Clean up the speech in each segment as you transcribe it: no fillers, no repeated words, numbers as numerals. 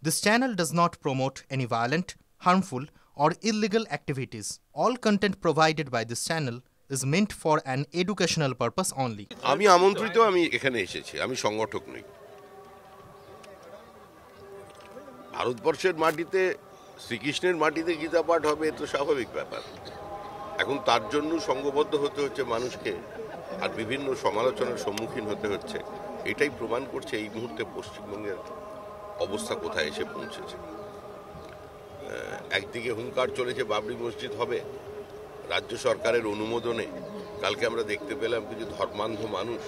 This channel does not promote any violent, harmful, or illegal activities. All content provided by this channel is meant for an educational purpose only. আমি আমন্ত্রিত, আমি এখানে এসেছি, আমি সংগঠক নই। ভারতবর্ষের মাটিতে, শ্রীকৃষ্ণের মাটিতে গীতা পাঠ হবে, এ তো স্বাভাবিক ব্যাপার। এখন তার জন্য সংঘবদ্ধ হতে হচ্ছে মানুষকে, আর বিভিন্ন সমালোচনার সম্মুখীন হতে হচ্ছে। এটাই প্রমাণ করছে এই মুহূর্তে পশ্চিমবঙ্গের অবস্থা কোথায় এসে পৌঁছেছে। একদিকে হুঙ্কার চলেছে বাবরি মসজিদ হবে, রাজ্য সরকারের অনুমোদনে কালকে আমরা দেখতে পেলাম কিছু ধর্মান্ধ মানুষ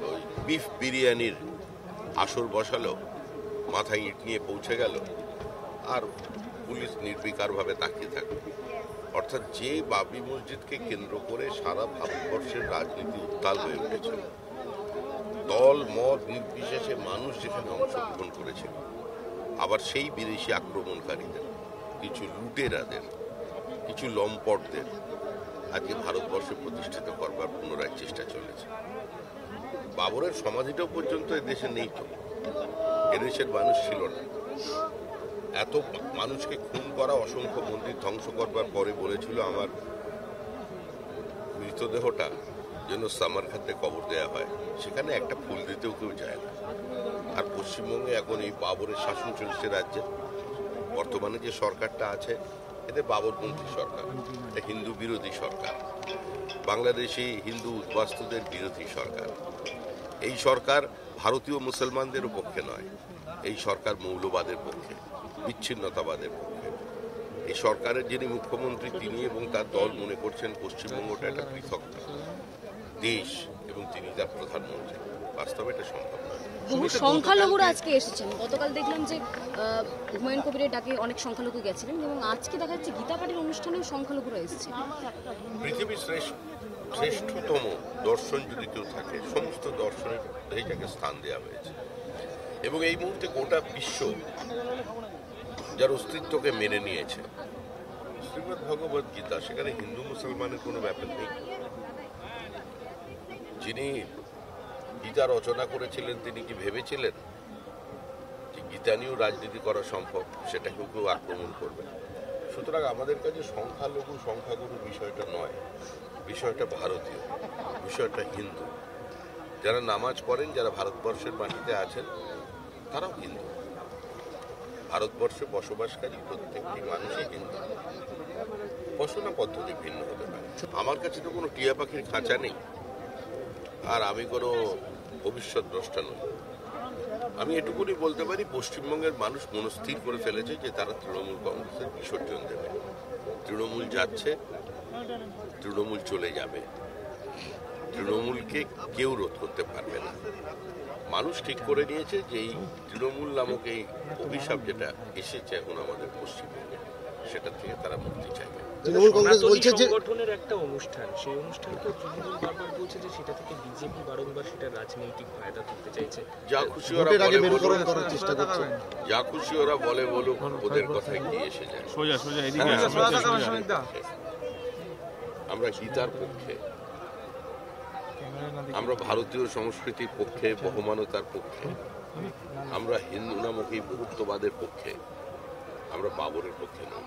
ওই বিফ বিরিয়ানির আসর বসালো, মাথায় ইট নিয়ে পৌঁছে গেল, আর পুলিশ নির্বিকারভাবে তাকিয়ে থাকলো। অর্থাৎ যে বাবরি মসজিদকে কেন্দ্র করে সারা ভারতবর্ষের রাজনীতি উত্তাল হয়ে উঠেছে, দল মত নির্বিশেষে মানুষ যেখানে অংশগ্রহণ করেছে, আবার সেই বিদেশি আক্রমণকারীদের, কিছু লুটেরাদের, কিছু লম্পটদের আজকে ভারতবর্ষে প্রতিষ্ঠিত করবার পুনরায় চেষ্টা চলেছে। বাবরের সমাধিটাও পর্যন্ত এদেশে নেই, তো এদেশের মানুষ ছিল না। এত মানুষকে খুন করা, অসংখ্য মন্দির ধ্বংস করবার পরে বলেছিল আমার মৃতদেহটা যেন সামারখাতে কবর দেওয়া হয়, সেখানে একটা ফুল দিতেও কেউ যায় না। আর পশ্চিমবঙ্গে এখন এই বাবরের শাসন চলছে রাজ্যে। বর্তমানে যে সরকারটা আছে, এতে বাবরপন্থী সরকার, হিন্দু বিরোধী সরকার, বাংলাদেশি হিন্দু উদ্বাস্তুদের বিরোধী সরকার। এই সরকার ভারতীয় মুসলমানদের পক্ষে নয়, এই সরকার মৌলবাদের পক্ষে, বিচ্ছিন্নতাবাদের পক্ষে। এই সরকারের যিনি মুখ্যমন্ত্রী, তিনি এবং তার দল মনে করছেন পশ্চিমবঙ্গটা একটা পৃথক দেশ এবং তিনি তার প্রধানমন্ত্রী। বাস্তবে এটা সম্ভব নয়। বহু সংখ্যালঘুরা আজকে এসেছেন। গতকাল দেখলাম যে হুমায়ুন কবিরের ডাকে অনেক সংখ্যালঘু গেছিলেন, এবং আজকে দেখা যাচ্ছে গীতা পাঠের অনুষ্ঠানেও সংখ্যালঘুরা এসেছে। পৃথিবীর শ্রেষ্ঠতম দর্শন যদি কেউ থাকে, সমস্ত দর্শনের এইটাকে স্থান দেওয়া হয়েছে, এবং এই মুহূর্তে গোটা বিশ্ব যার অস্তিত্বকে মেনে নিয়েছে। শ্রীমদ্ ভগবত গীতা, সেখানে হিন্দু মুসলমানের কোনো ব্যাপার নেই। যিনি গীতা রচনা করেছিলেন, তিনি কি ভেবেছিলেন যে গীতা নিয়েও রাজনীতি করা সম্ভব, সেটাকেও কেউ আক্রমণ করবে? সুতরাং আমাদের কাছে সংখ্যালঘু সংখ্যাগুরু বিষয়টা নয়, বিষয়টা ভারতীয়, বিষয়টা হিন্দু। যারা নামাজ পড়েন, যারা ভারতবর্ষের মাটিতে আছেন, তারাও হিন্দু। ভারতবর্ষে বসবাসকারী প্রত্যেকটি মানুষই হিন্দু। উপাসনা পদ্ধতি ভিন্ন হতে পারে। আমার কাছে তো কোনো টিয়া পাখির খাঁচা নেই, আর আমি কোনো ভবিষ্যৎ দ্রষ্টা নই। আমি এটুকুনি বলতে পারি, পশ্চিমবঙ্গের মানুষ মনস্থির করে ফেলেছে যে তারা তৃণমূল কংগ্রেসের বিসর্জন দেবে। তৃণমূল যাচ্ছে, তৃণমূল চলে যাবে, তৃণমূলকে কেউ রোধ করতে পারবে না। মানুষ ঠিক করে নিয়েছে যে এই তৃণমূল নামক এই অভিশাপ যেটা এসেছে এখন আমাদের পশ্চিমবঙ্গে, সেটা থেকে তারা মুক্তি চাইবে। তৃণমূল কংগ্রেস বলছে যে সংগঠনের একটা অনুষ্ঠান, সেই অনুষ্ঠানকে তৃণমূল বারবার বলছে যে সেটা থেকে বিজেপি বারংবার সেটা রাজনৈতিক ফায়দা তুলতে চাইছে। যা খুশি ওরা বলে করার চেষ্টা করছে, যা খুশি ওরা বলে বলুক, ওদের কথায় কি এসে যায়। আমরা গীতার পক্ষে, আমরা ভারতীয় সংস্কৃতির পক্ষে, বহমানতার পক্ষে, আমরা হিন্দু নামক এই বহুত্ববাদের পক্ষে, আমরা বাবরের পক্ষে নই।